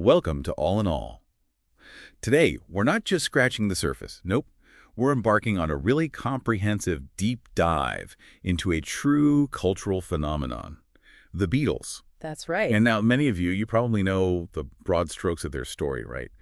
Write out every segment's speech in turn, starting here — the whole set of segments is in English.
Welcome to All in All. Today, we're not just scratching the surface. Nope. We're embarking on a really comprehensive deep dive into a true cultural phenomenon, the Beatles. That's right. And now, many of you probably know the broad strokes of their story, right?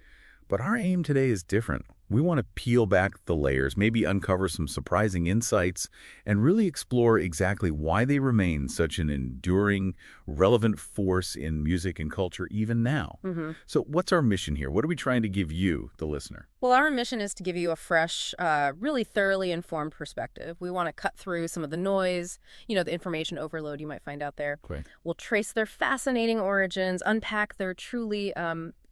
But our aim today is different. We want to peel back the layers, maybe uncover some surprising insights, and really explore exactly why they remain such an enduring, relevant force in music and culture even now. So what's our mission here? What are we trying to give you, the listener? Well, our mission is to give you a fresh, really thoroughly informed perspective. We want to cut through some of the noise, the information overload you might find out there. Okay. We'll trace their fascinating origins, unpack their truly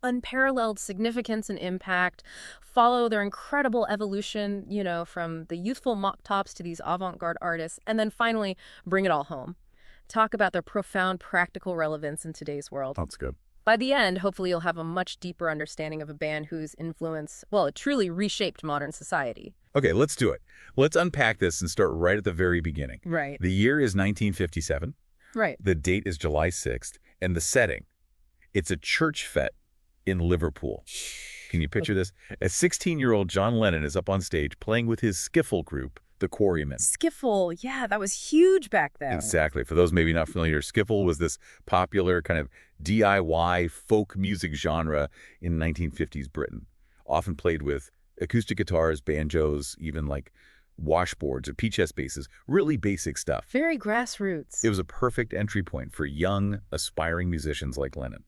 unparalleled significance and impact, follow their incredible evolution, from the youthful mock tops to these avant-garde artists, and then finally bring it all home. Talk about their profound practical relevance in today's world. That's good. By the end, hopefully you'll have a much deeper understanding of a band whose influence, well, it truly reshaped modern society. Okay, let's do it. Let's unpack this and start right at the very beginning. Right. The year is 1957. Right. The date is July 6th. And the setting, it's a church fete in Liverpool. Can you picture this? A 16-year-old John Lennon is up on stage playing with his skiffle group, the Quarrymen. Skiffle, yeah, that was huge back then. Exactly. For those maybe not familiar, skiffle was this popular kind of DIY folk music genre in 1950s Britain, often played with acoustic guitars, banjos, even like washboards or P-chest basses, really basic stuff. Very grassroots. It was a perfect entry point for young, aspiring musicians like Lennon.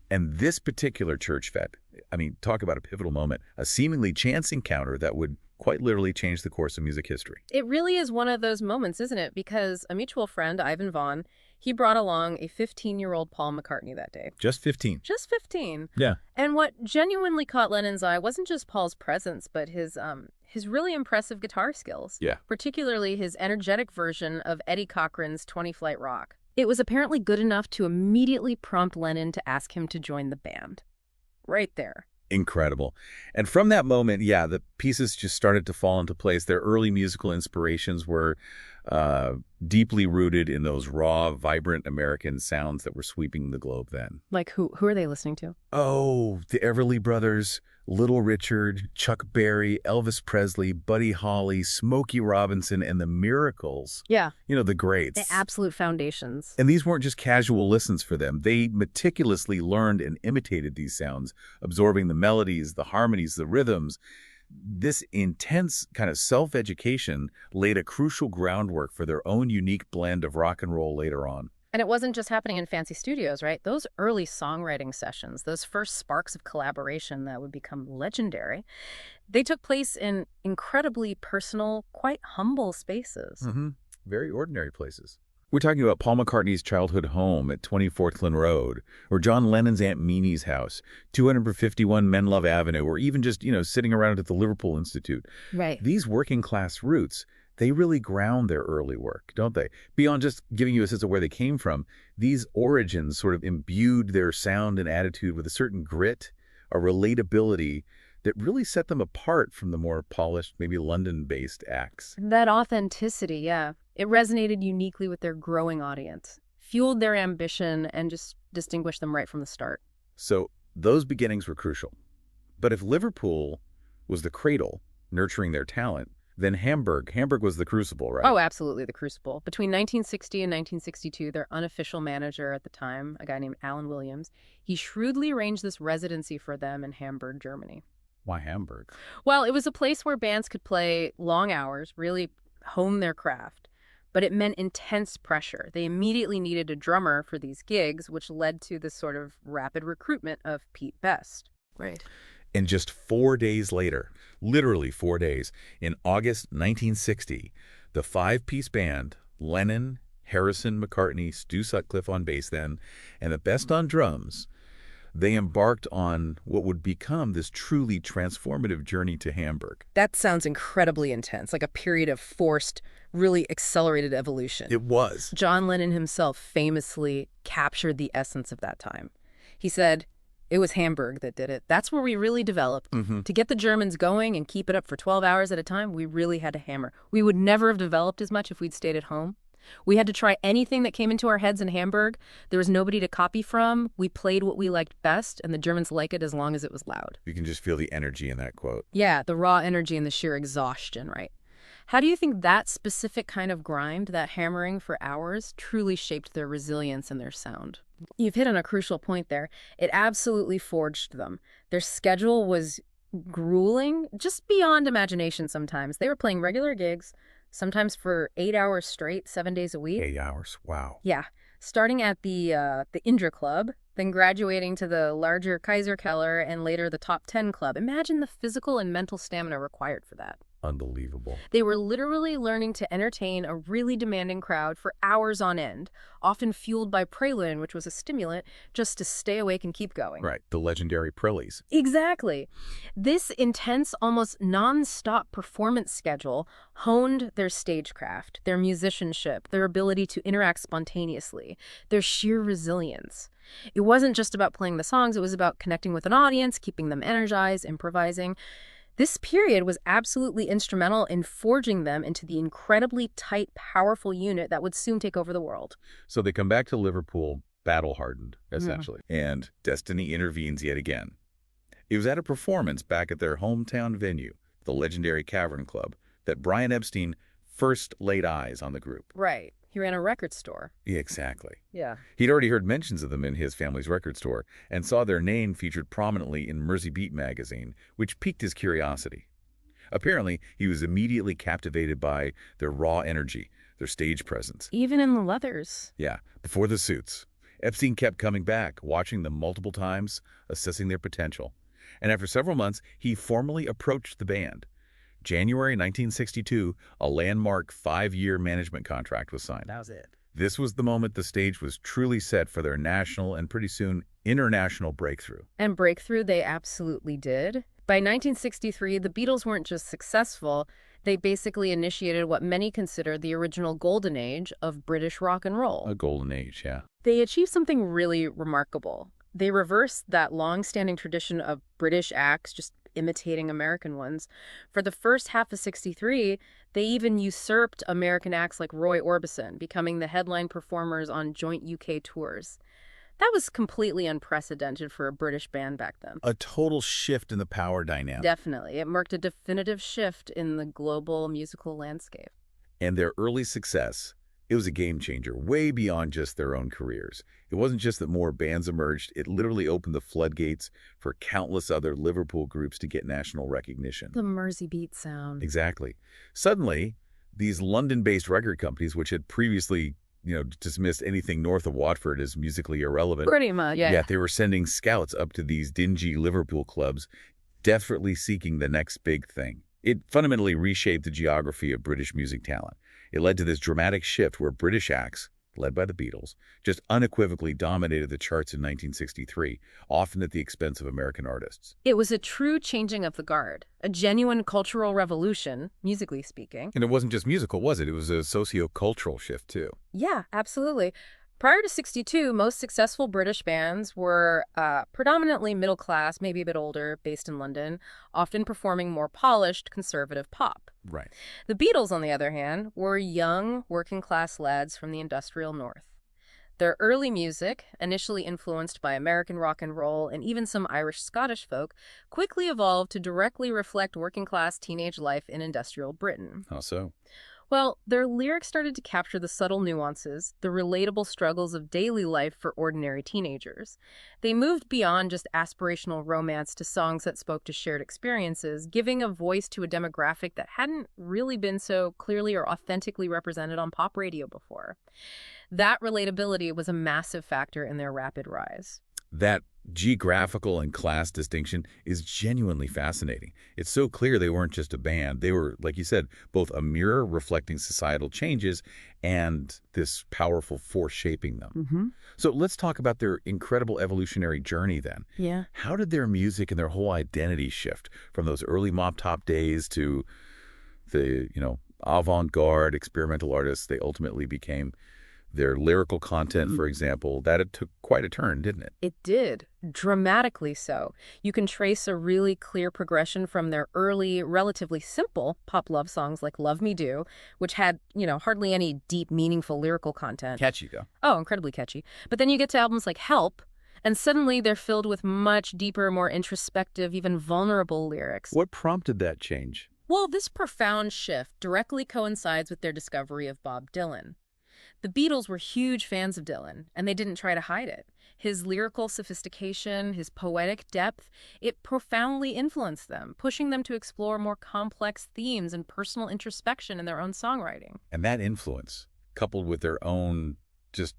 And this particular church fete, talk about a pivotal moment, a seemingly chance encounter that would quite literally change the course of music history. It really is one of those moments, isn't it? Because a mutual friend, Ivan Vaughn, he brought along a 15-year-old Paul McCartney that day. Just 15. Just 15. Yeah. And what genuinely caught Lennon's eye wasn't just Paul's presence, but his really impressive guitar skills. Yeah. Particularly his energetic version of Eddie Cochran's 20 Flight Rock. It was apparently good enough to immediately prompt Lennon to ask him to join the band. Right there. Incredible. And from that moment, the pieces just started to fall into place. Their early musical inspirations were deeply rooted in those raw, vibrant American sounds that were sweeping the globe then. Like who are they listening to? Oh, the Everly Brothers, Little Richard, Chuck Berry, Elvis Presley, Buddy Holly, Smokey Robinson, and the Miracles. Yeah. The greats. The absolute foundations. And these weren't just casual listens for them. They meticulously learned and imitated these sounds, absorbing the melodies, the harmonies, the rhythms. This intense kind of self-education laid a crucial groundwork for their own unique blend of rock and roll later on. And it wasn't just happening in fancy studios, right? Those early songwriting sessions, those first sparks of collaboration that would become legendary, they took place in incredibly personal, quite humble spaces. Very ordinary places. We're talking about Paul McCartney's childhood home at 20 Fortland Road, or John Lennon's Aunt Meenie's house, 251 Menlove Avenue, or even just, sitting around at the Liverpool Institute. Right. These working class roots, they really ground their early work, don't they? Beyond just giving you a sense of where they came from, these origins sort of imbued their sound and attitude with a certain grit, a relatability that really set them apart from the more polished, maybe London-based acts. That authenticity, yeah. It resonated uniquely with their growing audience, fueled their ambition, and just distinguished them right from the start. So those beginnings were crucial. But if Liverpool was the cradle, nurturing their talent, then Hamburg was the crucible, right? Oh, absolutely, the crucible. Between 1960 and 1962, their unofficial manager at the time, a guy named Alan Williams, he shrewdly arranged this residency for them in Hamburg, Germany. Why Hamburg? Well, it was a place where bands could play long hours, really hone their craft. But it meant intense pressure. They immediately needed a drummer for these gigs, which led to this sort of rapid recruitment of Pete Best. Right. And just 4 days later, literally 4 days, in August 1960, the five-piece band, Lennon, Harrison, McCartney, Stu Sutcliffe on bass then, and the Best on drums, they embarked on what would become this truly transformative journey to Hamburg. That sounds incredibly intense, like a period of forced, really accelerated evolution. It was. John Lennon himself famously captured the essence of that time. He said, it was Hamburg that did it. That's where we really developed. To get the Germans going and keep it up for 12 hours at a time, we really had to hammer. We would never have developed as much if we'd stayed at home. We had to try anything that came into our heads in Hamburg. There was nobody to copy from. We played what we liked best, and the Germans liked it as long as it was loud. You can just feel the energy in that quote. Yeah, the raw energy and the sheer exhaustion, right? How do you think that specific kind of grind, that hammering for hours, truly shaped their resilience and their sound? You've hit on a crucial point there. It absolutely forged them. Their schedule was grueling, just beyond imagination sometimes. They were playing regular gigs, sometimes for 8 hours straight, 7 days a week. 8 hours, wow. Yeah, starting at the Indra Club, then graduating to the larger Kaiser Keller, and later the Top 10 Club. Imagine the physical and mental stamina required for that. Unbelievable. They were literally learning to entertain a really demanding crowd for hours on end, often fueled by praline, which was a stimulant, just to stay awake and keep going. Right, the legendary Prillies. Exactly. This intense, almost non-stop performance schedule honed their stagecraft, their musicianship, their ability to interact spontaneously, their sheer resilience. It wasn't just about playing the songs, it was about connecting with an audience, keeping them energized, improvising. This period was absolutely instrumental in forging them into the incredibly tight, powerful unit that would soon take over the world. So they come back to Liverpool battle-hardened, essentially, and destiny intervenes yet again. It was at a performance back at their hometown venue, the legendary Cavern Club, that Brian Epstein first laid eyes on the group. Right. He ran a record store. Yeah, exactly. Yeah. He'd already heard mentions of them in his family's record store and saw their name featured prominently in Mersey Beat magazine, which piqued his curiosity. Apparently, he was immediately captivated by their raw energy, their stage presence. Even in the leathers. Yeah, before the suits. Epstein kept coming back, watching them multiple times, assessing their potential. And after several months, he formally approached the band. January 1962, a landmark 5-year management contract was signed. That was it. This was the moment the stage was truly set for their national and pretty soon international breakthrough. And breakthrough they absolutely did. By 1963, the Beatles weren't just successful, they basically initiated what many consider the original golden age of British rock and roll. A golden age, yeah. They achieved something really remarkable. They reversed that long-standing tradition of British acts just imitating American ones. For the first half of '63, they even usurped American acts like Roy Orbison, becoming the headline performers on joint UK tours. That was completely unprecedented for a British band back then. A total shift in the power dynamic. Definitely. It marked a definitive shift in the global musical landscape. And their early success, it was a game changer, way beyond just their own careers. It wasn't just that more bands emerged, it literally opened the floodgates for countless other Liverpool groups to get national recognition. The Mersey Beat sound. Exactly. Suddenly, these London-based record companies, which had previously, dismissed anything north of Watford as musically irrelevant. Pretty much, yeah. Yeah, they were sending scouts up to these dingy Liverpool clubs, desperately seeking the next big thing. It fundamentally reshaped the geography of British music talent. It led to this dramatic shift where British acts, led by the Beatles, just unequivocally dominated the charts in 1963, often at the expense of American artists. It was a true changing of the guard, a genuine cultural revolution, musically speaking. And it wasn't just musical, was it? It was a socio-cultural shift, too. Yeah, absolutely. Prior to '62, most successful British bands were predominantly middle class, maybe a bit older, based in London, often performing more polished, conservative pop. Right. The Beatles, on the other hand, were young, working-class lads from the industrial north. Their early music, initially influenced by American rock and roll and even some Irish-Scottish folk, quickly evolved to directly reflect working-class teenage life in industrial Britain. How so? Well, their lyrics started to capture the subtle nuances, the relatable struggles of daily life for ordinary teenagers. They moved beyond just aspirational romance to songs that spoke to shared experiences, giving a voice to a demographic that hadn't really been so clearly or authentically represented on pop radio before. That relatability was a massive factor in their rapid rise. That geographical and class distinction is genuinely fascinating. It's so clear they weren't just a band. They were, like you said, both a mirror reflecting societal changes and this powerful force shaping them. Mm-hmm. So let's talk about their incredible evolutionary journey then. Yeah. How did their music and their whole identity shift from those early Mop Top days to the, avant-garde experimental artists they ultimately became? Their lyrical content, for example, that it took quite a turn, didn't it? It did, dramatically so. You can trace a really clear progression from their early, relatively simple pop love songs like Love Me Do, which had, hardly any deep, meaningful lyrical content. Catchy, though. Oh, incredibly catchy. But then you get to albums like Help, and suddenly they're filled with much deeper, more introspective, even vulnerable lyrics. What prompted that change? Well, this profound shift directly coincides with their discovery of Bob Dylan. The Beatles were huge fans of Dylan, and they didn't try to hide it. His lyrical sophistication, his poetic depth, it profoundly influenced them, pushing them to explore more complex themes and personal introspection in their own songwriting. And that influence, coupled with their own just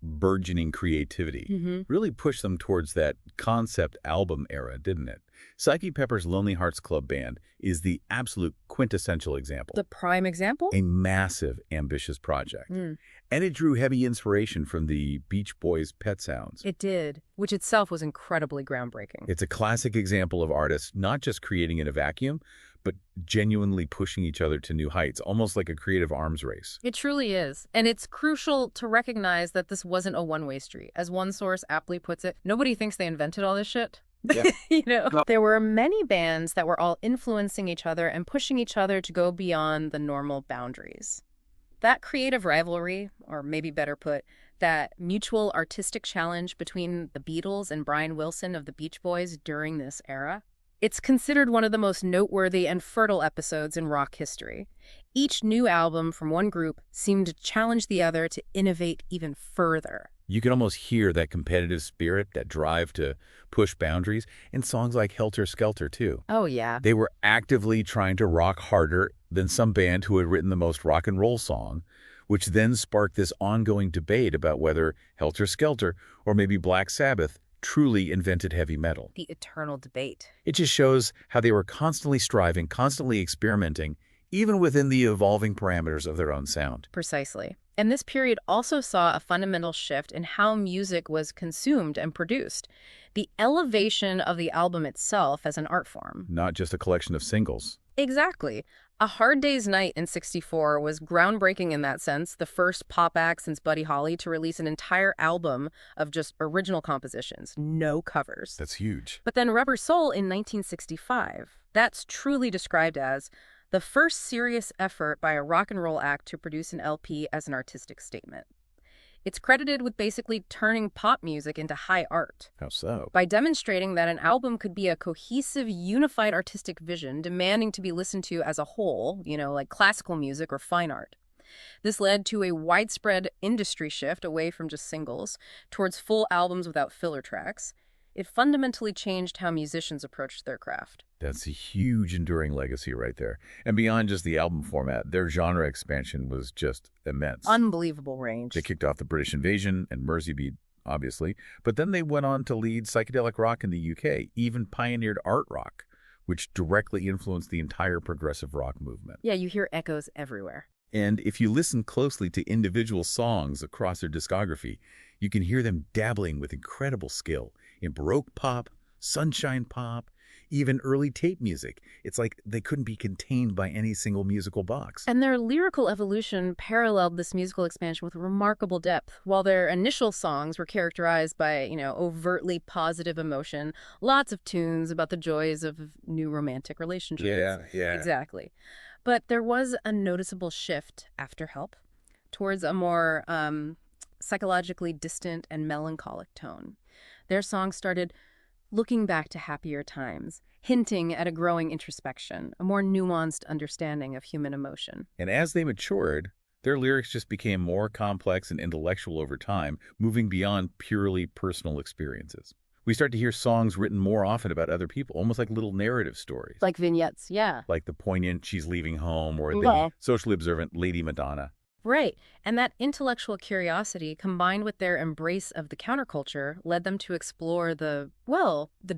burgeoning creativity, really pushed them towards that concept album era, didn't it? Psyche Pepper's Lonely Hearts Club Band is the absolute quintessential example. The prime example? A massive, ambitious project. And it drew heavy inspiration from the Beach Boys' Pet Sounds. It did, which itself was incredibly groundbreaking. It's a classic example of artists not just creating in a vacuum, but genuinely pushing each other to new heights, almost like a creative arms race. It truly is. And it's crucial to recognize that this wasn't a one-way street. As one source aptly puts it, nobody thinks they invented all this shit. Yeah. There were many bands that were all influencing each other and pushing each other to go beyond the normal boundaries. That creative rivalry, or maybe better put, that mutual artistic challenge between the Beatles and Brian Wilson of the Beach Boys during this era, it's considered one of the most noteworthy and fertile episodes in rock history. Each new album from one group seemed to challenge the other to innovate even further. You can almost hear that competitive spirit, that drive to push boundaries, in songs like Helter Skelter, too. Oh, yeah. They were actively trying to rock harder than some band who had written the most rock and roll song, which then sparked this ongoing debate about whether Helter Skelter or maybe Black Sabbath truly invented heavy metal. The eternal debate. It just shows how they were constantly striving, constantly experimenting, even within the evolving parameters of their own sound. Precisely. And this period also saw a fundamental shift in how music was consumed and produced. The elevation of the album itself as an art form. Not just a collection of singles. Exactly. A Hard Day's Night in '64 was groundbreaking in that sense, the first pop act since Buddy Holly to release an entire album of just original compositions, no covers. That's huge. But then Rubber Soul in 1965, that's truly described as the first serious effort by a rock and roll act to produce an LP as an artistic statement. It's credited with basically turning pop music into high art. How so? By demonstrating that an album could be a cohesive, unified artistic vision demanding to be listened to as a whole, like classical music or fine art. This led to a widespread industry shift away from just singles towards full albums without filler tracks. It fundamentally changed how musicians approached their craft. That's a huge enduring legacy right there. And beyond just the album format, their genre expansion was just immense. Unbelievable range. They kicked off the British Invasion and Mersey Beat, obviously, but then they went on to lead psychedelic rock in the UK, even pioneered art rock, which directly influenced the entire progressive rock movement. Yeah, you hear echoes everywhere. And if you listen closely to individual songs across their discography, you can hear them dabbling with incredible skill in Baroque pop, sunshine pop, even early tape music. It's like they couldn't be contained by any single musical box. And their lyrical evolution paralleled this musical expansion with remarkable depth. While their initial songs were characterized by, overtly positive emotion, lots of tunes about the joys of new romantic relationships. Yeah. Exactly. But there was a noticeable shift after Help towards a more psychologically distant and melancholic tone. Their songs started looking back to happier times, hinting at a growing introspection, a more nuanced understanding of human emotion. And as they matured, their lyrics just became more complex and intellectual over time, moving beyond purely personal experiences. We start to hear songs written more often about other people, almost like little narrative stories. Like vignettes, yeah. Like the poignant She's Leaving Home or the socially observant Lady Madonna. Right. And that intellectual curiosity, combined with their embrace of the counterculture, led them to explore the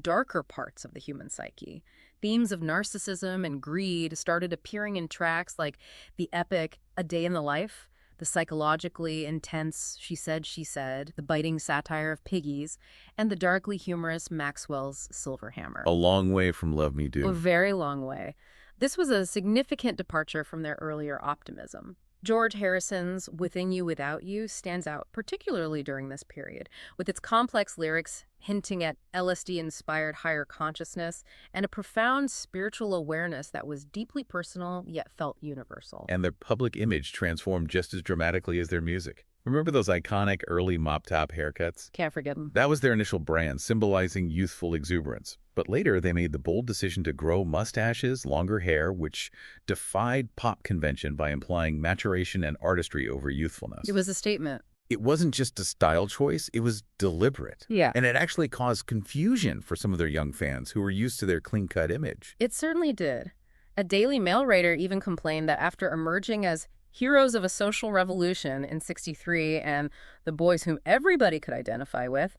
darker parts of the human psyche. Themes of narcissism and greed started appearing in tracks like the epic A Day in the Life, the psychologically intense She Said, the biting satire of Piggies, and the darkly humorous Maxwell's Silver Hammer. A long way from Love Me Do. A very long way. This was a significant departure from their earlier optimism. George Harrison's Within You, Without You stands out particularly during this period, with its complex lyrics hinting at LSD-inspired higher consciousness and a profound spiritual awareness that was deeply personal yet felt universal. And their public image transformed just as dramatically as their music. Remember those iconic early mop-top haircuts? Can't forget them. That was their initial brand, symbolizing youthful exuberance. But later, they made the bold decision to grow mustaches, longer hair, which defied pop convention by implying maturation and artistry over youthfulness. It was a statement. It wasn't just a style choice, it was deliberate. Yeah. And it actually caused confusion for some of their young fans who were used to their clean-cut image. It certainly did. A Daily Mail writer even complained that after emerging as heroes of a social revolution in '63 and the boys whom everybody could identify with,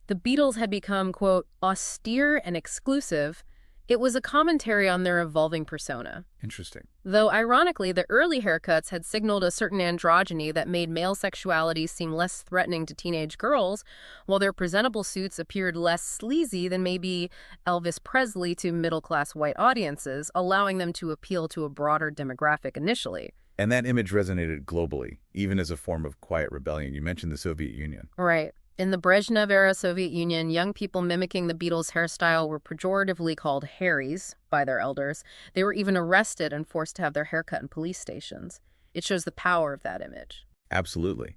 the Beatles had become, quote, austere and exclusive. It was a commentary on their evolving persona. Interesting. Though, ironically, the early haircuts had signaled a certain androgyny that made male sexuality seem less threatening to teenage girls, while their presentable suits appeared less sleazy than maybe Elvis Presley to middle-class white audiences, allowing them to appeal to a broader demographic initially. And that image resonated globally, even as a form of quiet rebellion. You mentioned the Soviet Union. Right. In the Brezhnev-era Soviet Union, young people mimicking the Beatles' hairstyle were pejoratively called Harrys by their elders. They were even arrested and forced to have their hair cut in police stations. It shows the power of that image. Absolutely.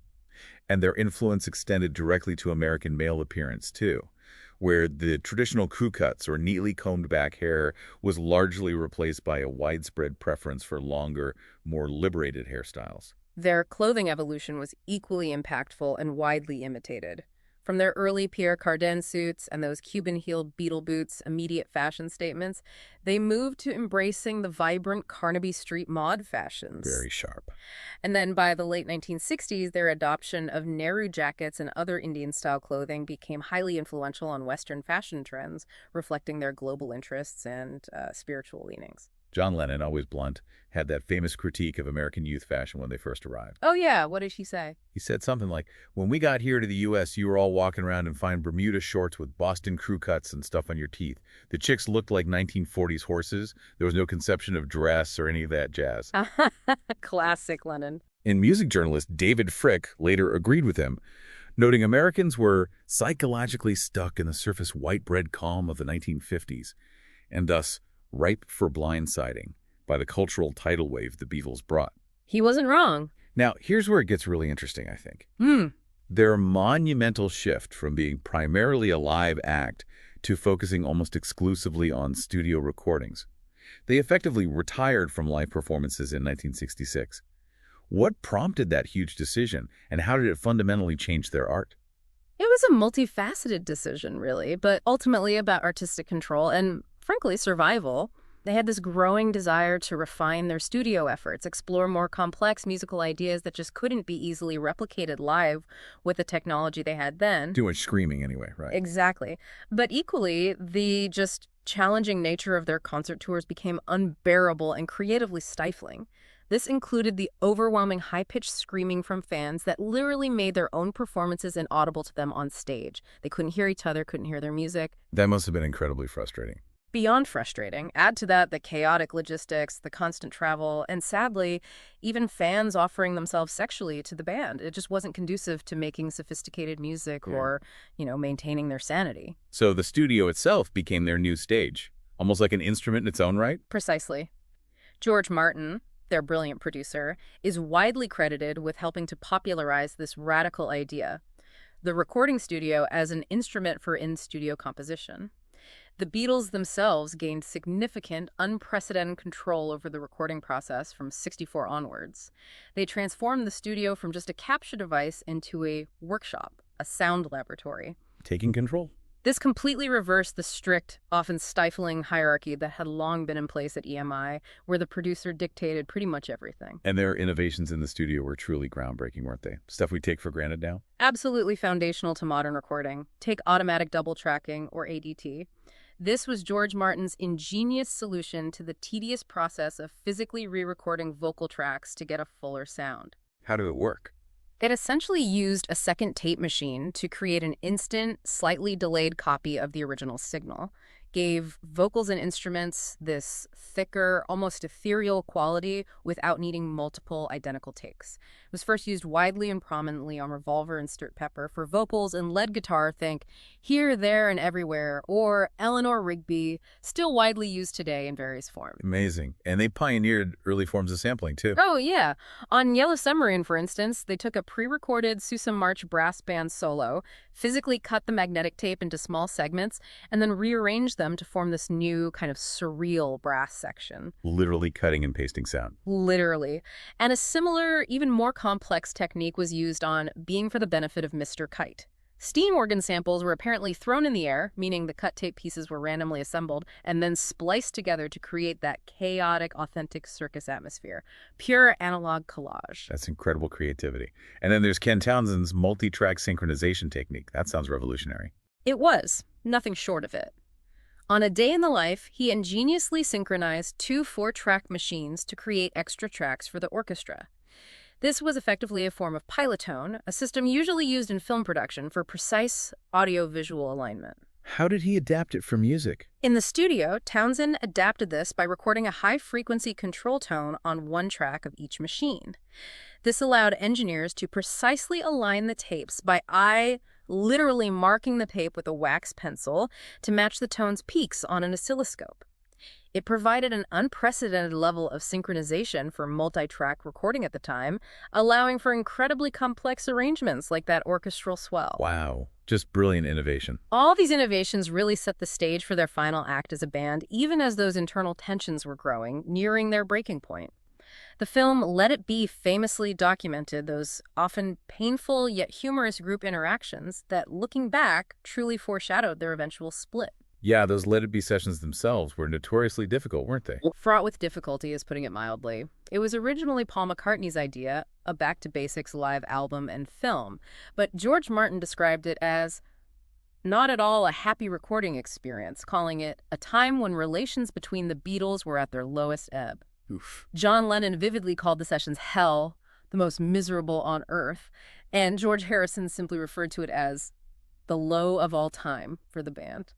And their influence extended directly to American male appearance, too, where the traditional crew cuts or neatly combed back hair was largely replaced by a widespread preference for longer, more liberated hairstyles. Their clothing evolution was equally impactful and widely imitated. From their early Pierre Cardin suits and those Cuban-heeled Beatle boots' immediate fashion statements, they moved to embracing the vibrant Carnaby Street mod fashions. Very sharp. And then by the late 1960s, their adoption of Nehru jackets and other Indian-style clothing became highly influential on Western fashion trends, reflecting their global interests and spiritual leanings. John Lennon, always blunt, had that famous critique of American youth fashion when they first arrived. Oh, yeah. What did he say? He said something like, when we got here to the U.S., you were all walking around in fine Bermuda shorts with Boston crew cuts and stuff on your teeth. The chicks looked like 1940s horses. There was no conception of dress or any of that jazz. Classic Lennon. And music journalist David Frick later agreed with him, noting Americans were psychologically stuck in the surface white bread calm of the 1950s, and thus ripe for blindsiding by the cultural tidal wave the Beatles brought. He wasn't wrong. Now, here's where it gets really interesting, I think. Hmm. Their monumental shift from being primarily a live act to focusing almost exclusively on studio recordings. They effectively retired from live performances in 1966. What prompted that huge decision, and how did it fundamentally change their art? It was a multifaceted decision, really, but ultimately about artistic control and, frankly, survival. They had this growing desire to refine their studio efforts, explore more complex musical ideas that just couldn't be easily replicated live with the technology they had then. Too much screaming anyway, right? Exactly. But equally, the just challenging nature of their concert tours became unbearable and creatively stifling. This included the overwhelming high-pitched screaming from fans that literally made their own performances inaudible to them on stage. They couldn't hear each other, couldn't hear their music. That must have been incredibly frustrating. Beyond frustrating. Add to that the chaotic logistics, the constant travel, and sadly, even fans offering themselves sexually to the band. It just wasn't conducive to making sophisticated music or, maintaining their sanity. So the studio itself became their new stage, almost like an instrument in its own right? Precisely. George Martin, their brilliant producer, is widely credited with helping to popularize this radical idea, the recording studio as an instrument for in-studio composition. The Beatles themselves gained significant, unprecedented control over the recording process from '64 onwards. They transformed the studio from just a capture device into a workshop, a sound laboratory. Taking control. This completely reversed the strict, often stifling hierarchy that had long been in place at EMI, where the producer dictated pretty much everything. And their innovations in the studio were truly groundbreaking, weren't they? Stuff we take for granted now? Absolutely foundational to modern recording. Take automatic double tracking, or ADT. This was George Martin's ingenious solution to the tedious process of physically re-recording vocal tracks to get a fuller sound. How did it work? It essentially used a second tape machine to create an instant, slightly delayed copy of the original signal, gave vocals and instruments this thicker, almost ethereal quality without needing multiple identical takes. It was first used widely and prominently on Revolver and Sgt. Pepper for vocals, and lead guitar, think Here, There, and Everywhere, or Eleanor Rigby, still widely used today in various forms. Amazing. And they pioneered early forms of sampling, too. Oh, yeah. On Yellow Submarine, for instance, they took a pre-recorded Sousa March brass band solo, physically cut the magnetic tape into small segments, and then rearranged them to form this new kind of surreal brass section. Literally cutting and pasting sound. Literally. And a similar, even more complex technique was used on Being for the Benefit of Mr. Kite. Steam organ samples were apparently thrown in the air, meaning the cut tape pieces were randomly assembled, and then spliced together to create that chaotic, authentic circus atmosphere. Pure analog collage. That's incredible creativity. And then there's Ken Townsend's multi-track synchronization technique. That sounds revolutionary. It was. Nothing short of it. On a day in the life, he ingeniously synchronized two 4-track machines to create extra tracks for the orchestra. This was effectively a form of pilotone, a system usually used in film production for precise audio-visual alignment. How did he adapt it for music? In the studio, Townsend adapted this by recording a high-frequency control tone on one track of each machine. This allowed engineers to precisely align the tapes by literally marking the tape with a wax pencil to match the tone's peaks on an oscilloscope. It provided an unprecedented level of synchronization for multi-track recording at the time, allowing for incredibly complex arrangements like that orchestral swell. Wow. Just brilliant innovation. All these innovations really set the stage for their final act as a band, even as those internal tensions were growing, nearing their breaking point. The film Let It Be famously documented those often painful yet humorous group interactions that, looking back, truly foreshadowed their eventual split. Yeah, those Let It Be sessions themselves were notoriously difficult, weren't they? Fraught with difficulty is putting it mildly. It was originally Paul McCartney's idea, a back-to-basics live album and film, but George Martin described it as not at all a happy recording experience, calling it a time when relations between the Beatles were at their lowest ebb. Oof. John Lennon vividly called the sessions hell, the most miserable on earth, and George Harrison simply referred to it as the low of all time for the band.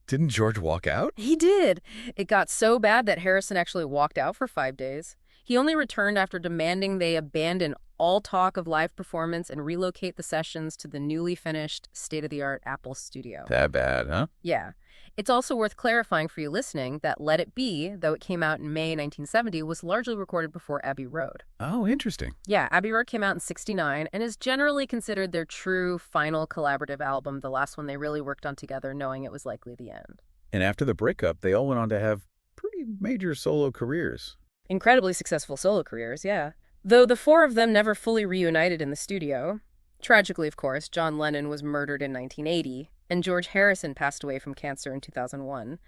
Didn't George walk out? He did. It got so bad that Harrison actually walked out for 5 days. He only returned after demanding they abandon all talk of live performance and relocate the sessions to the newly finished, state-of-the-art Apple studio. That bad, huh? Yeah. It's also worth clarifying for you listening that Let It Be, though it came out in May 1970, was largely recorded before Abbey Road. Oh, interesting. Yeah, Abbey Road came out in '69 and is generally considered their true final collaborative album, the last one they really worked on together, knowing it was likely the end. And after the breakup, they all went on to have pretty major solo careers. Incredibly successful solo careers, yeah. Though the four of them never fully reunited in the studio. Tragically, of course, John Lennon was murdered in 1980, and George Harrison passed away from cancer in 2001.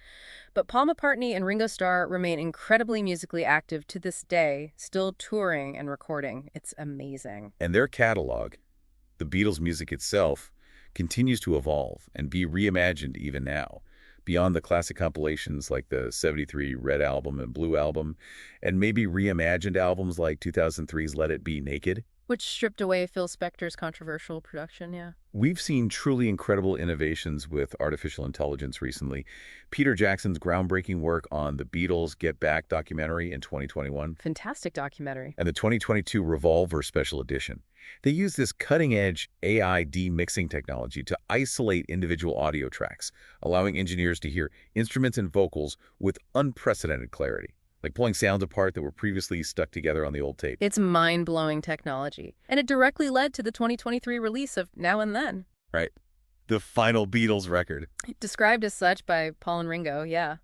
But Paul McCartney and Ringo Starr remain incredibly musically active to this day, still touring and recording. It's amazing. And their catalog, the Beatles' music itself, continues to evolve and be reimagined even now, beyond the classic compilations like the '73 Red Album and Blue Album, and maybe reimagined albums like 2003's Let It Be Naked. Which stripped away Phil Spector's controversial production, yeah. We've seen truly incredible innovations with artificial intelligence recently. Peter Jackson's groundbreaking work on the Beatles' Get Back documentary in 2021. Fantastic documentary. And the 2022 Revolver Special Edition. They use this cutting-edge AI demixing technology to isolate individual audio tracks, allowing engineers to hear instruments and vocals with unprecedented clarity, like pulling sounds apart that were previously stuck together on the old tape. It's mind-blowing technology, and it directly led to the 2023 release of Now and Then. Right. The final Beatles record. Described as such by Paul and Ringo, yeah.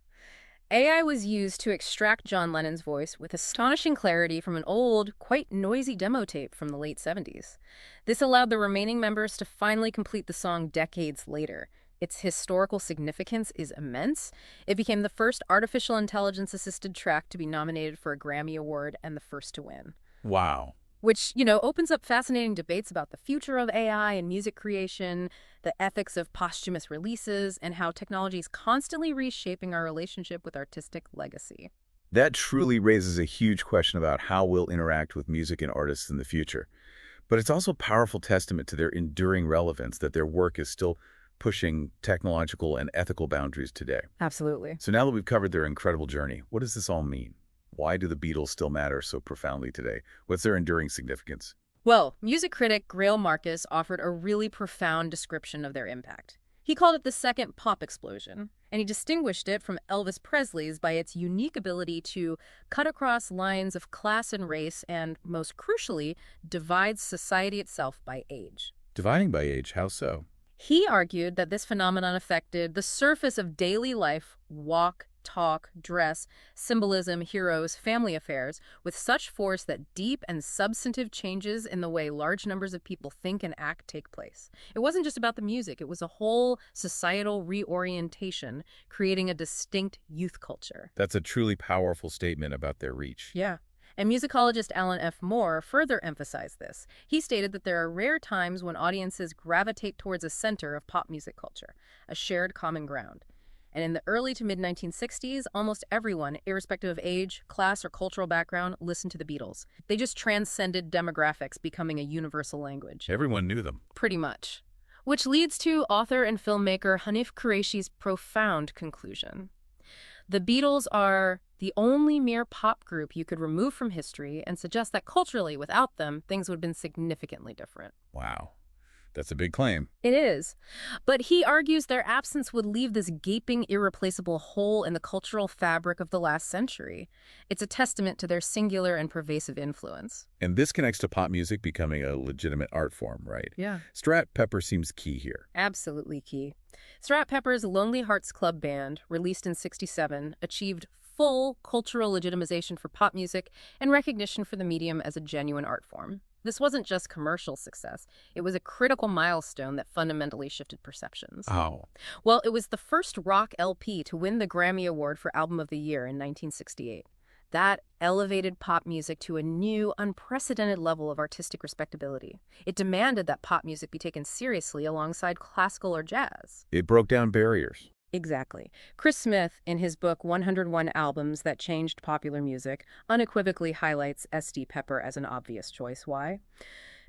AI was used to extract John Lennon's voice with astonishing clarity from an old, quite noisy demo tape from the late 70s. This allowed the remaining members to finally complete the song decades later. Its historical significance is immense. It became the first artificial intelligence-assisted track to be nominated for a Grammy Award and the first to win. Wow. Which, opens up fascinating debates about the future of AI and music creation, the ethics of posthumous releases, and how technology is constantly reshaping our relationship with artistic legacy. That truly raises a huge question about how we'll interact with music and artists in the future. But it's also a powerful testament to their enduring relevance that their work is still pushing technological and ethical boundaries today. Absolutely. So now that we've covered their incredible journey, what does this all mean? Why do the Beatles still matter so profoundly today? What's their enduring significance? Well, music critic Grail Marcus offered a really profound description of their impact. He called it the second pop explosion, and he distinguished it from Elvis Presley's by its unique ability to cut across lines of class and race and, most crucially, divide society itself by age. Dividing by age, how so? He argued that this phenomenon affected the surface of daily life, walk, talk, dress, symbolism, heroes, family affairs, with such force that deep and substantive changes in the way large numbers of people think and act take place. It wasn't just about the music, it was a whole societal reorientation, creating a distinct youth culture. That's a truly powerful statement about their reach. Yeah. And musicologist Alan F. Moore further emphasized this. He stated that there are rare times when audiences gravitate towards a center of pop music culture, a shared common ground. And in the early to mid-1960s, almost everyone, irrespective of age, class, or cultural background, listened to the Beatles. They just transcended demographics, becoming a universal language. Everyone knew them. Pretty much. Which leads to author and filmmaker Hanif Kureishi's profound conclusion. The Beatles are the only mere pop group you could remove from history and suggest that culturally, without them, things would have been significantly different. Wow. That's a big claim. It is. But he argues their absence would leave this gaping, irreplaceable hole in the cultural fabric of the last century. It's a testament to their singular and pervasive influence. And this connects to pop music becoming a legitimate art form, right? Yeah. Strat Pepper seems key here. Absolutely key. Strat Pepper's Lonely Hearts Club Band, released in '67, achieved full cultural legitimization for pop music and recognition for the medium as a genuine art form. This wasn't just commercial success. It was a critical milestone that fundamentally shifted perceptions. Oh. Well, it was the first rock LP to win the Grammy Award for Album of the Year in 1968. That elevated pop music to a new, unprecedented level of artistic respectability. It demanded that pop music be taken seriously alongside classical or jazz. It broke down barriers. Exactly. Chris Smith, in his book 101 Albums That Changed Popular Music, unequivocally highlights S.D. Pepper as an obvious choice. Why?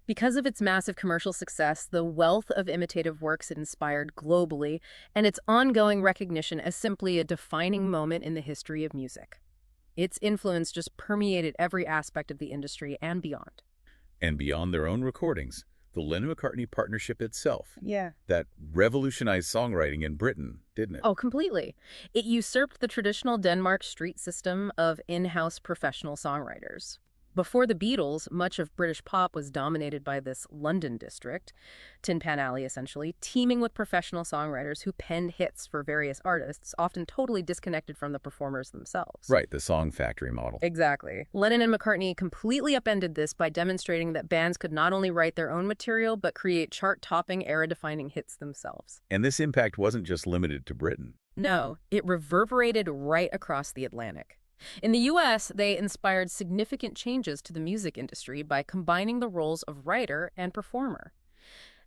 Because of its massive commercial success, the wealth of imitative works it inspired globally, and its ongoing recognition as simply a defining moment in the history of music. Its influence just permeated every aspect of the industry and beyond. And beyond their own recordings, the Lennon-McCartney partnership itself. Yeah. That revolutionized songwriting in Britain, didn't it? Oh, completely. It usurped the traditional Denmark street system of in-house professional songwriters. Before the Beatles, much of British pop was dominated by this London district, Tin Pan Alley essentially, teeming with professional songwriters who penned hits for various artists, often totally disconnected from the performers themselves. Right, the song factory model. Exactly. Lennon and McCartney completely upended this by demonstrating that bands could not only write their own material, but create chart-topping, era-defining hits themselves. And this impact wasn't just limited to Britain. No, it reverberated right across the Atlantic. In the U.S., they inspired significant changes to the music industry by combining the roles of writer and performer.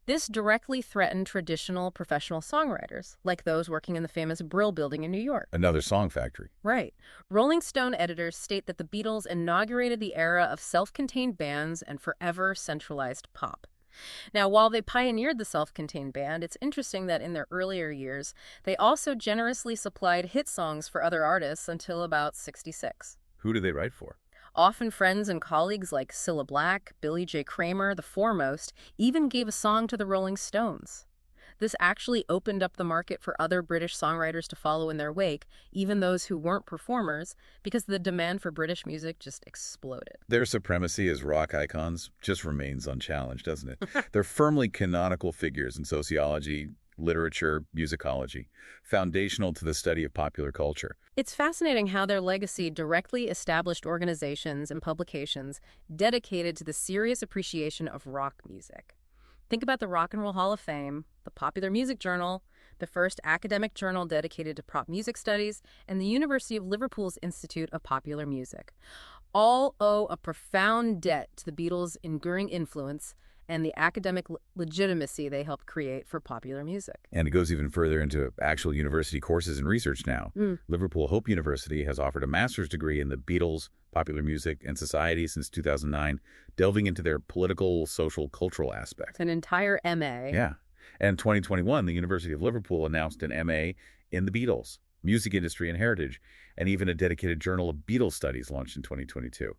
This directly threatened traditional professional songwriters, like those working in the famous Brill Building in New York. Another song factory. Right. Rolling Stone editors state that the Beatles inaugurated the era of self-contained bands and forever centralized pop. Now, while they pioneered the self-contained band, it's interesting that in their earlier years, they also generously supplied hit songs for other artists until about '66. Who do they write for? Often friends and colleagues like Cilla Black, Billy J. Kramer, the foremost, even gave a song to the Rolling Stones. This actually opened up the market for other British songwriters to follow in their wake, even those who weren't performers, because the demand for British music just exploded. Their supremacy as rock icons just remains unchallenged, doesn't it? They're firmly canonical figures in sociology, literature, musicology, foundational to the study of popular culture. It's fascinating how their legacy directly established organizations and publications dedicated to the serious appreciation of rock music. Think about the Rock and Roll Hall of Fame, the Popular Music Journal, the first academic journal dedicated to pop music studies, and the University of Liverpool's Institute of Popular Music. All owe a profound debt to the Beatles' enduring influence and the academic legitimacy they helped create for popular music. And it goes even further into actual university courses and research now. Liverpool Hope University has offered a master's degree in the Beatles, popular music, and society since 2009, delving into their political, social, cultural aspect. An entire MA. Yeah. And in 2021, the University of Liverpool announced an MA in the Beatles, music industry and heritage, and even a dedicated journal of Beatles studies launched in 2022.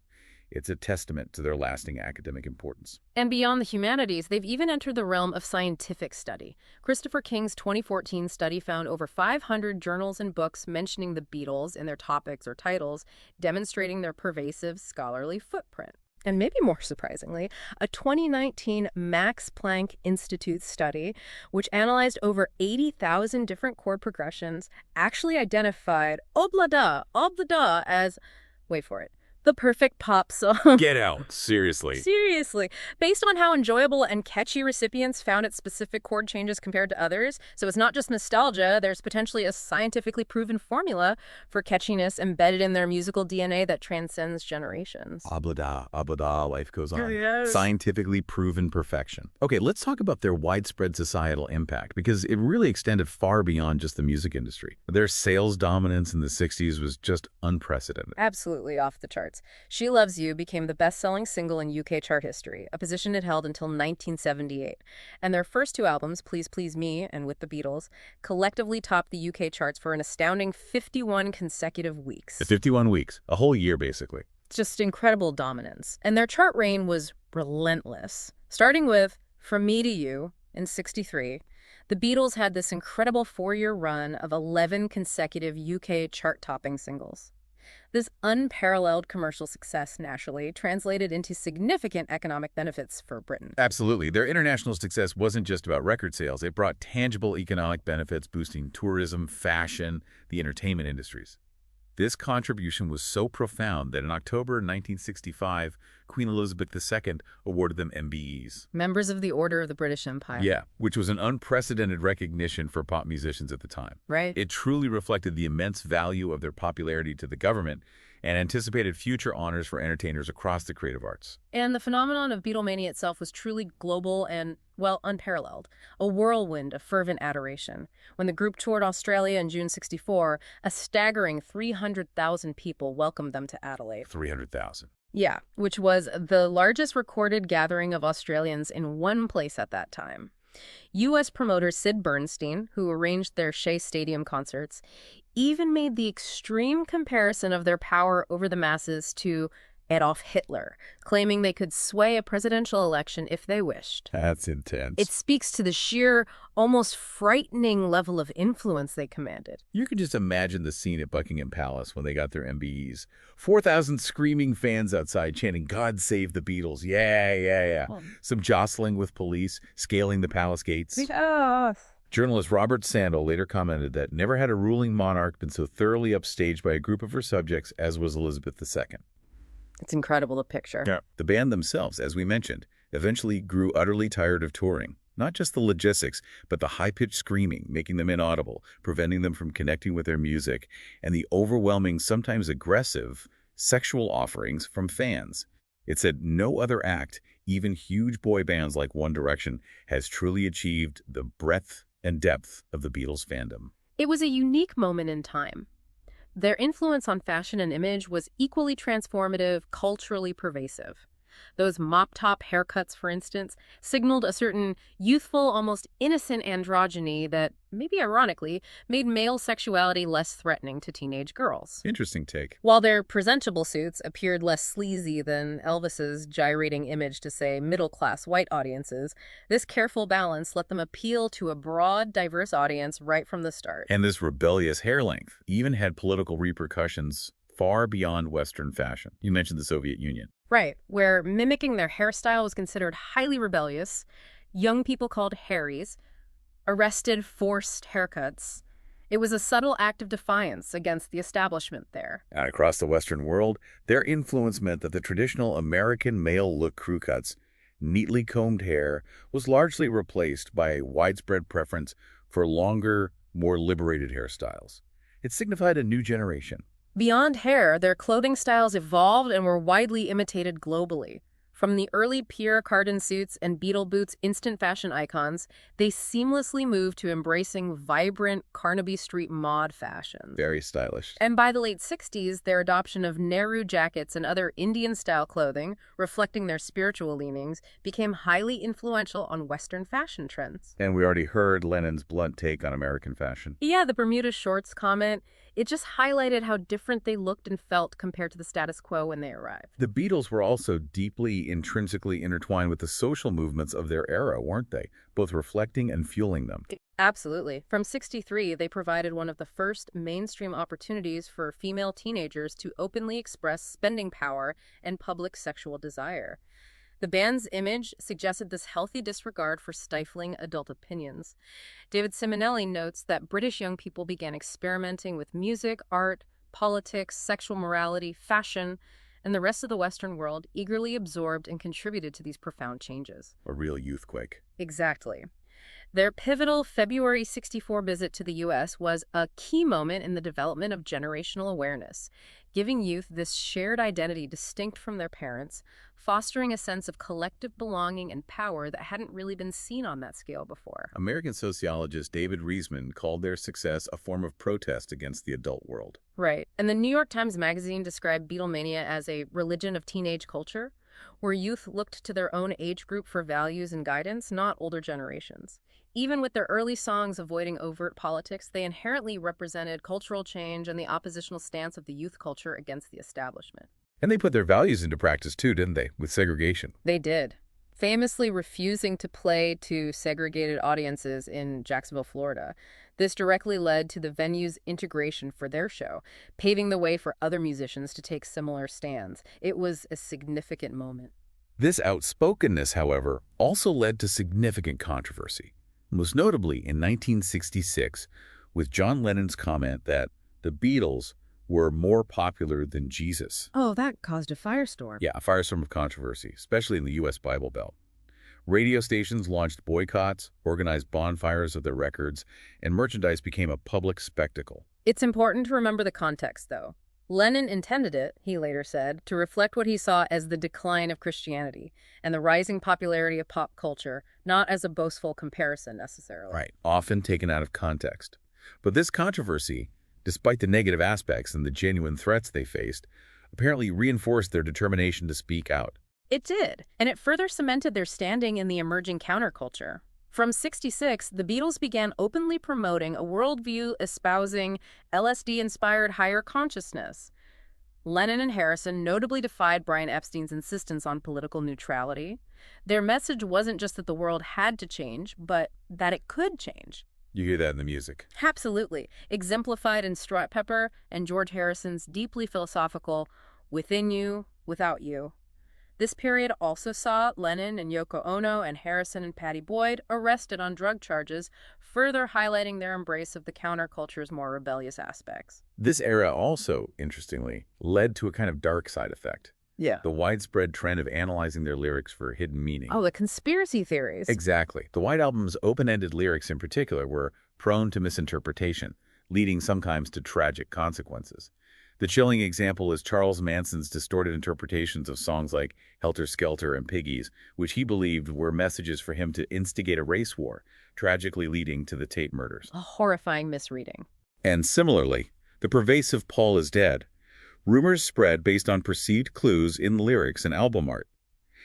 It's a testament to their lasting academic importance. And beyond the humanities, they've even entered the realm of scientific study. Christopher King's 2014 study found over 500 journals and books mentioning the Beatles in their topics or titles, demonstrating their pervasive scholarly footprint. And maybe more surprisingly, a 2019 Max Planck Institute study, which analyzed over 80,000 different chord progressions, actually identified Oblada as, wait for it, the perfect pop song. Get out. Seriously. Seriously. Based on how enjoyable and catchy recipients found its specific chord changes compared to others. So it's not just nostalgia. There's potentially a scientifically proven formula for catchiness embedded in their musical DNA that transcends generations. Ablada, life goes on. Yes. Scientifically proven perfection. Okay, let's talk about their widespread societal impact, because it really extended far beyond just the music industry. Their sales dominance in the 60s was just unprecedented. Absolutely off the charts. She Loves You became the best-selling single in UK chart history, a position it held until 1978. And their first two albums, Please Please Me and With the Beatles, collectively topped the UK charts for an astounding 51 consecutive weeks. 51 weeks, a whole year basically. Just incredible dominance. And their chart reign was relentless. Starting with From Me to You in 1963, the Beatles had this incredible 4-year run of 11 consecutive UK chart-topping singles. This unparalleled commercial success nationally translated into significant economic benefits for Britain. Absolutely. Their international success wasn't just about record sales. It brought tangible economic benefits, boosting tourism, fashion, the entertainment industries. This contribution was so profound that in October 1965, Queen Elizabeth II awarded them MBEs. Members of the Order of the British Empire. Yeah, which was an unprecedented recognition for pop musicians at the time. Right. It truly reflected the immense value of their popularity to the government and anticipated future honors for entertainers across the creative arts. And the phenomenon of Beatlemania itself was truly global and, well, unparalleled. A whirlwind of fervent adoration. When the group toured Australia in June 1964, a staggering 300,000 people welcomed them to Adelaide. 300,000. Yeah, which was the largest recorded gathering of Australians in one place at that time. U.S. promoter Sid Bernstein, who arranged their Shea Stadium concerts, even made the extreme comparison of their power over the masses to Adolf Hitler, claiming they could sway a presidential election if they wished. That's intense. It speaks to the sheer, almost frightening level of influence they commanded. You can just imagine the scene at Buckingham Palace when they got their MBEs. 4,000 screaming fans outside chanting, "God save the Beatles." Yeah, yeah, yeah. Some jostling with police, scaling the palace gates. Journalist Robert Sandel later commented that never had a ruling monarch been so thoroughly upstaged by a group of her subjects as was Elizabeth II. It's incredible to picture. Yeah. The band themselves, as we mentioned, eventually grew utterly tired of touring. Not just the logistics, but the high-pitched screaming, making them inaudible, preventing them from connecting with their music, and the overwhelming, sometimes aggressive, sexual offerings from fans. It said no other act, even huge boy bands like One Direction, has truly achieved the breadth and depth of the Beatles fandom. It was a unique moment in time. Their influence on fashion and image was equally transformative, culturally pervasive. Those mop-top haircuts, for instance, signaled a certain youthful, almost innocent androgyny that, maybe ironically, made male sexuality less threatening to teenage girls. Interesting take. While their presentable suits appeared less sleazy than Elvis's gyrating image to, say, middle-class white audiences, this careful balance let them appeal to a broad, diverse audience right from the start. And this rebellious hair length even had political repercussions far beyond Western fashion. You mentioned the Soviet Union. Right, where mimicking their hairstyle was considered highly rebellious, young people called Harrys arrested forced haircuts. It was a subtle act of defiance against the establishment there. And across the Western world, their influence meant that the traditional American male-look crew cuts, neatly combed hair, was largely replaced by a widespread preference for longer, more liberated hairstyles. It signified a new generation. Beyond hair, their clothing styles evolved and were widely imitated globally. From the early Pierre Cardin suits and Beatle boots instant fashion icons, they seamlessly moved to embracing vibrant Carnaby Street mod fashions. Very stylish. And by the late 60s, their adoption of Nehru jackets and other Indian-style clothing, reflecting their spiritual leanings, became highly influential on Western fashion trends. And we already heard Lennon's blunt take on American fashion. Yeah, the Bermuda shorts comment, it just highlighted how different they looked and felt compared to the status quo when they arrived. The Beatles were also deeply, intrinsically intertwined with the social movements of their era, weren't they? Both reflecting and fueling them. Absolutely. From '63, they provided one of the first mainstream opportunities for female teenagers to openly express spending power and public sexual desire. The band's image suggested this healthy disregard for stifling adult opinions. David Simonelli notes that British young people began experimenting with music, art, politics, sexual morality, fashion, and the rest of the Western world eagerly absorbed and contributed to these profound changes. A real youthquake. Exactly. Their pivotal February '64 visit to the U.S. was a key moment in the development of generational awareness, giving youth this shared identity distinct from their parents, fostering a sense of collective belonging and power that hadn't really been seen on that scale before. American sociologist David Reisman called their success a form of protest against the adult world. Right. And the New York Times Magazine described Beatlemania as a religion of teenage culture, where youth looked to their own age group for values and guidance, not older generations. Even with their early songs avoiding overt politics, they inherently represented cultural change and the oppositional stance of the youth culture against the establishment. And they put their values into practice too, didn't they, with segregation? They did, famously refusing to play to segregated audiences in Jacksonville, Florida. This directly led to the venue's integration for their show, paving the way for other musicians to take similar stands. It was a significant moment. This outspokenness, however, also led to significant controversy, most notably in 1966, with John Lennon's comment that the Beatles were more popular than Jesus. Oh, that caused a firestorm. Yeah, a firestorm of controversy, especially in the U.S. Bible Belt. Radio stations launched boycotts, organized bonfires of their records, and merchandise became a public spectacle. It's important to remember the context, though. Lennon intended it, he later said, to reflect what he saw as the decline of Christianity and the rising popularity of pop culture, not as a boastful comparison necessarily. Right, often taken out of context. But this controversy, despite the negative aspects and the genuine threats they faced, apparently reinforced their determination to speak out. It did, and it further cemented their standing in the emerging counterculture. From '66, the Beatles began openly promoting a worldview espousing LSD-inspired higher consciousness. Lennon and Harrison notably defied Brian Epstein's insistence on political neutrality. Their message wasn't just that the world had to change, but that it could change. You hear that in the music. Absolutely. Exemplified in Stuart Pepper and George Harrison's deeply philosophical "Within You, Without You." This period also saw Lennon and Yoko Ono and Harrison and Pattie Boyd arrested on drug charges, further highlighting their embrace of the counterculture's more rebellious aspects. This era also, interestingly, led to a kind of dark side effect. Yeah. The widespread trend of analyzing their lyrics for hidden meaning. Oh, the conspiracy theories. Exactly. The White Album's open-ended lyrics in particular were prone to misinterpretation, leading sometimes to tragic consequences. The chilling example is Charles Manson's distorted interpretations of songs like Helter Skelter and Piggies, which he believed were messages for him to instigate a race war, tragically leading to the Tate murders. A horrifying misreading. And similarly, the pervasive Paul is Dead. Rumors spread based on perceived clues in lyrics and album art.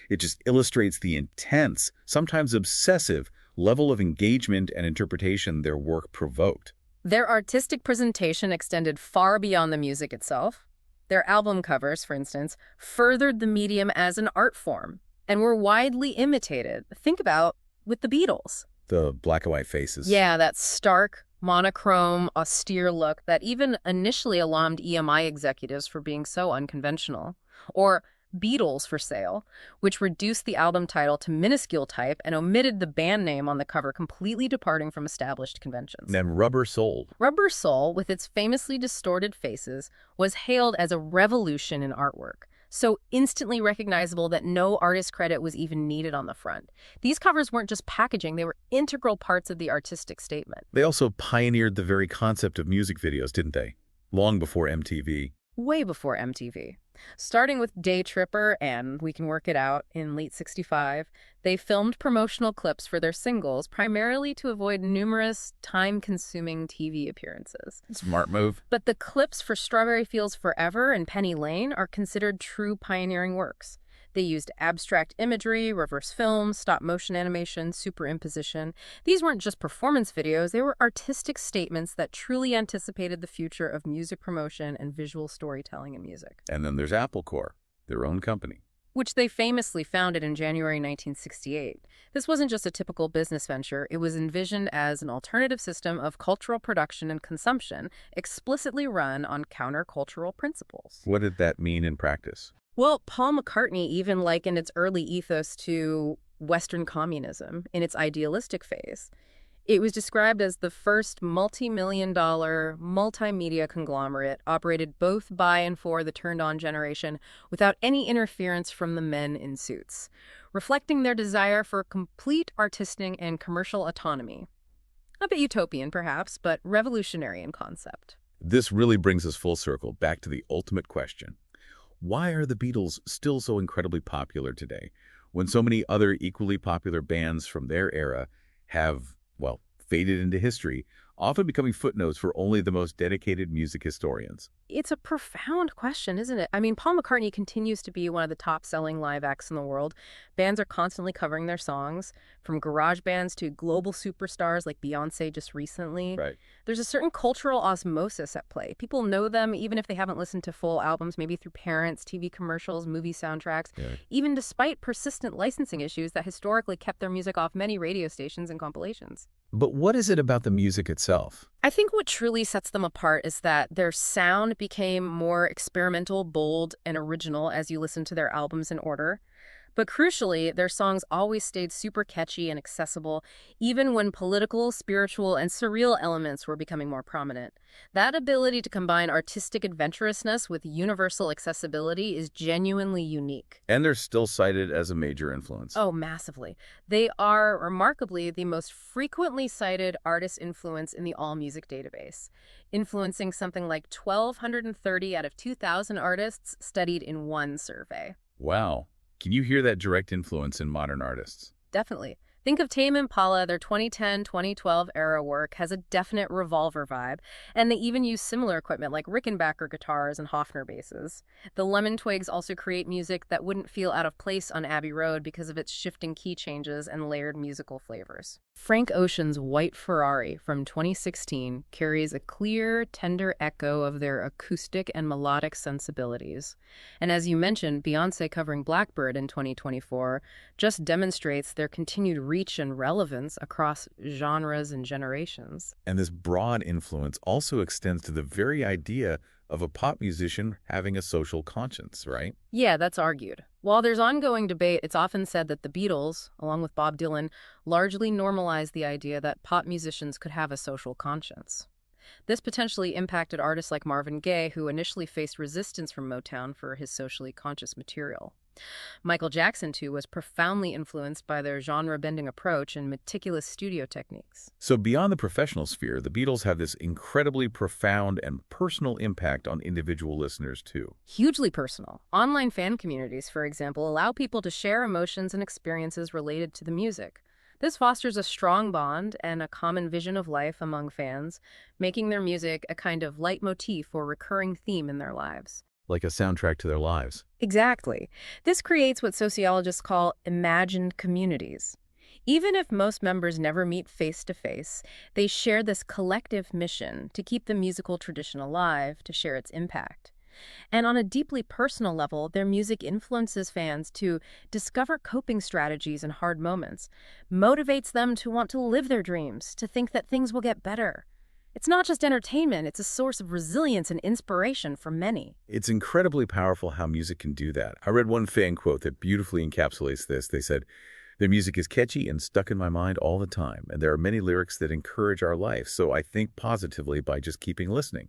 It just illustrates the intense, sometimes obsessive, level of engagement and interpretation their work provoked. Their artistic presentation extended far beyond the music itself. Their album covers, for instance, furthered the medium as an art form and were widely imitated. Think about with the Beatles. The black and white faces. Yeah, that stark, monochrome, austere look that even initially alarmed EMI executives for being so unconventional. Or Beatles for Sale, which reduced the album title to minuscule type and omitted the band name on the cover, completely departing from established conventions. And then Rubber Soul. Rubber Soul, with its famously distorted faces, was hailed as a revolution in artwork, so instantly recognizable that no artist credit was even needed on the front. These covers weren't just packaging, they were integral parts of the artistic statement. They also pioneered the very concept of music videos, didn't they? Long before MTV. Way before MTV. Starting with Day Tripper and We Can Work It Out in late '65, they filmed promotional clips for their singles, primarily to avoid numerous time-consuming TV appearances. Smart move. But the clips for Strawberry Fields Forever and Penny Lane are considered true pioneering works. They used abstract imagery, reverse film, stop-motion animation, superimposition. These weren't just performance videos, they were artistic statements that truly anticipated the future of music promotion and visual storytelling in music, And then there's Apple Corps, their own company. which they famously founded in January 1968. This wasn't just a typical business venture, it was envisioned as an alternative system of cultural production and consumption, explicitly run on countercultural principles. What did that mean in practice? Well, Paul McCartney even likened its early ethos to Western communism in its idealistic phase. It was described as the first multi-million-dollar multimedia conglomerate operated both by and for the turned-on generation without any interference from the men in suits, reflecting their desire for complete artistic and commercial autonomy. A bit utopian, perhaps, but revolutionary in concept. This really brings us full circle back to the ultimate question. Why are the Beatles still so incredibly popular today when so many other equally popular bands from their era have, well, faded into history, often becoming footnotes for only the most dedicated music historians? It's a profound question, isn't it? I mean, Paul McCartney continues to be one of the top-selling live acts in the world. Bands are constantly covering their songs, from garage bands to global superstars like Beyoncé just recently. Right. There's a certain cultural osmosis at play. People know them even if they haven't listened to full albums, maybe through parents, TV commercials, movie soundtracks, Yeah. even despite persistent licensing issues that historically kept their music off many radio stations and compilations. But what is it about the music itself? I think what truly sets them apart is that their sound became more experimental, bold, and original as you listen to their albums in order. But crucially, their songs always stayed super catchy and accessible, even when political, spiritual, and surreal elements were becoming more prominent. That ability to combine artistic adventurousness with universal accessibility is genuinely unique. And they're still cited as a major influence. Oh, massively. They are, remarkably, the most frequently cited artist influence in the AllMusic database, influencing something like 1,230 out of 2,000 artists studied in one survey. Wow. Can you hear that direct influence in modern artists? Definitely. Think of Tame Impala, their 2010-2012 era work has a definite Revolver vibe, and they even use similar equipment like Rickenbacker guitars and Hofner basses. The Lemon Twigs also create music that wouldn't feel out of place on Abbey Road because of its shifting key changes and layered musical flavors. Frank Ocean's White Ferrari from 2016 carries a clear, tender echo of their acoustic and melodic sensibilities. And as you mentioned, Beyoncé covering Blackbird in 2024 just demonstrates their continued reach and relevance across genres and generations. And this broad influence also extends to the very idea of a pop musician having a social conscience, right? Yeah, that's argued. While there's ongoing debate, it's often said that the Beatles, along with Bob Dylan, largely normalized the idea that pop musicians could have a social conscience. This potentially impacted artists like Marvin Gaye, who initially faced resistance from Motown for his socially conscious material. Michael Jackson, too, was profoundly influenced by their genre-bending approach and meticulous studio techniques. So beyond the professional sphere, the Beatles have this incredibly profound and personal impact on individual listeners, too. Hugely personal. Online fan communities, for example, allow people to share emotions and experiences related to the music. This fosters a strong bond and a common vision of life among fans, making their music a kind of leitmotif or recurring theme in their lives. Like a soundtrack to their lives. Exactly. This creates what sociologists call imagined communities. Even if most members never meet face-to-face, they share this collective mission to keep the musical tradition alive, to share its impact. And on a deeply personal level, their music influences fans to discover coping strategies in hard moments, motivates them to want to live their dreams, to think that things will get better. It's not just entertainment, it's a source of resilience and inspiration for many. It's incredibly powerful how music can do that. I read one fan quote that beautifully encapsulates this. They said, "Their music is catchy and stuck in my mind all the time, and there are many lyrics that encourage our life, so I think positively by just keeping listening.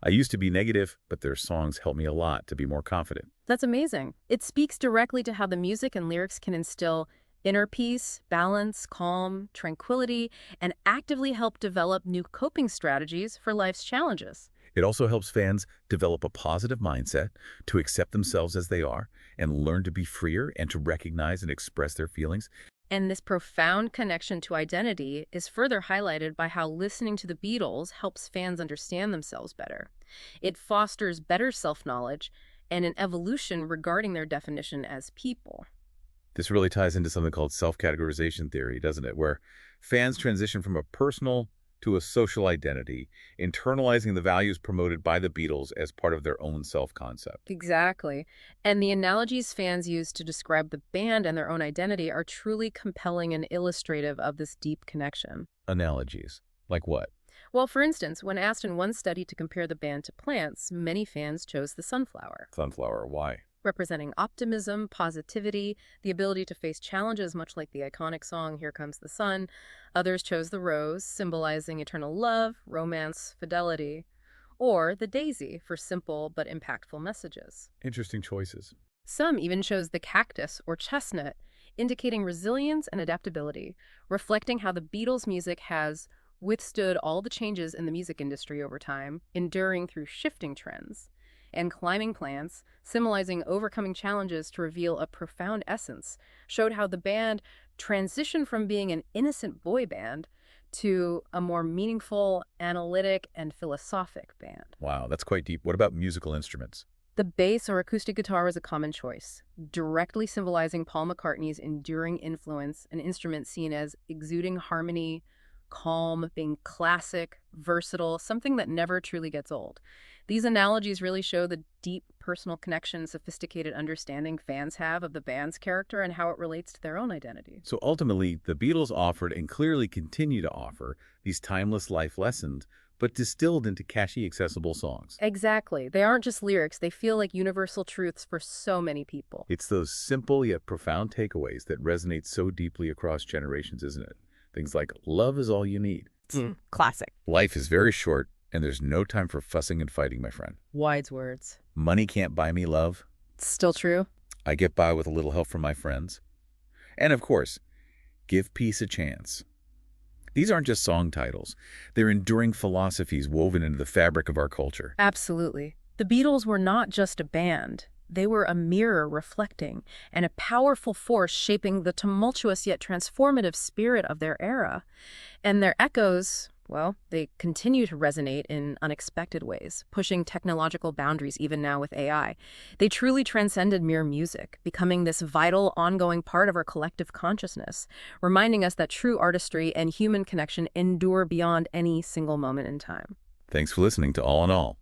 I used to be negative, but their songs help me a lot to be more confident." That's amazing. It speaks directly to how the music and lyrics can instill inner peace, balance, calm, tranquility, and actively help develop new coping strategies for life's challenges. It also helps fans develop a positive mindset to accept themselves as they are and learn to be freer and to recognize and express their feelings. And this profound connection to identity is further highlighted by how listening to the Beatles helps fans understand themselves better. It fosters better self-knowledge and an evolution regarding their definition as people. This really ties into something called self-categorization theory, doesn't it? Where fans transition from a personal to a social identity, internalizing the values promoted by the Beatles as part of their own self-concept. Exactly. And the analogies fans use to describe the band and their own identity are truly compelling and illustrative of this deep connection. Analogies. Like what? Well, for instance, when asked in one study to compare the band to plants, many fans chose the sunflower, Sunflower. Why? representing optimism, positivity, the ability to face challenges, much like the iconic song Here Comes the Sun. Others chose the rose, symbolizing eternal love, romance, fidelity, or the daisy for simple but impactful messages. Interesting choices. Some even chose the cactus or chestnut, indicating resilience and adaptability, reflecting how the Beatles' music has withstood all the changes in the music industry over time, enduring through shifting trends. And climbing plants, symbolizing overcoming challenges to reveal a profound essence, showed how the band transitioned from being an innocent boy band to a more meaningful, analytic, and philosophic band. Wow, that's quite deep. What about musical instruments? The bass or acoustic guitar was a common choice, directly symbolizing Paul McCartney's enduring influence, an instrument seen as exuding harmony, calm, being classic, versatile, something that never truly gets old. These analogies really show the deep personal connection, sophisticated understanding fans have of the band's character and how it relates to their own identity. So ultimately, the Beatles offered and clearly continue to offer these timeless life lessons, but distilled into catchy, accessible songs. Exactly. They aren't just lyrics. They feel like universal truths for so many people. It's those simple yet profound takeaways that resonate so deeply across generations, isn't it? Things like, love is all you need. Classic. Life is very short, and there's no time for fussing and fighting, my friend. Wise words. Money can't buy me love. Still true? I get by with a little help from my friends. And of course, give peace a chance. These aren't just song titles. They're enduring philosophies woven into the fabric of our culture. Absolutely. The Beatles were not just a band. They were a mirror reflecting and a powerful force shaping the tumultuous yet transformative spirit of their era. And their echoes, well, they continue to resonate in unexpected ways, pushing technological boundaries even now with AI. They truly transcended mere music, becoming this vital, ongoing part of our collective consciousness, reminding us that true artistry and human connection endure beyond any single moment in time. Thanks for listening to All in All.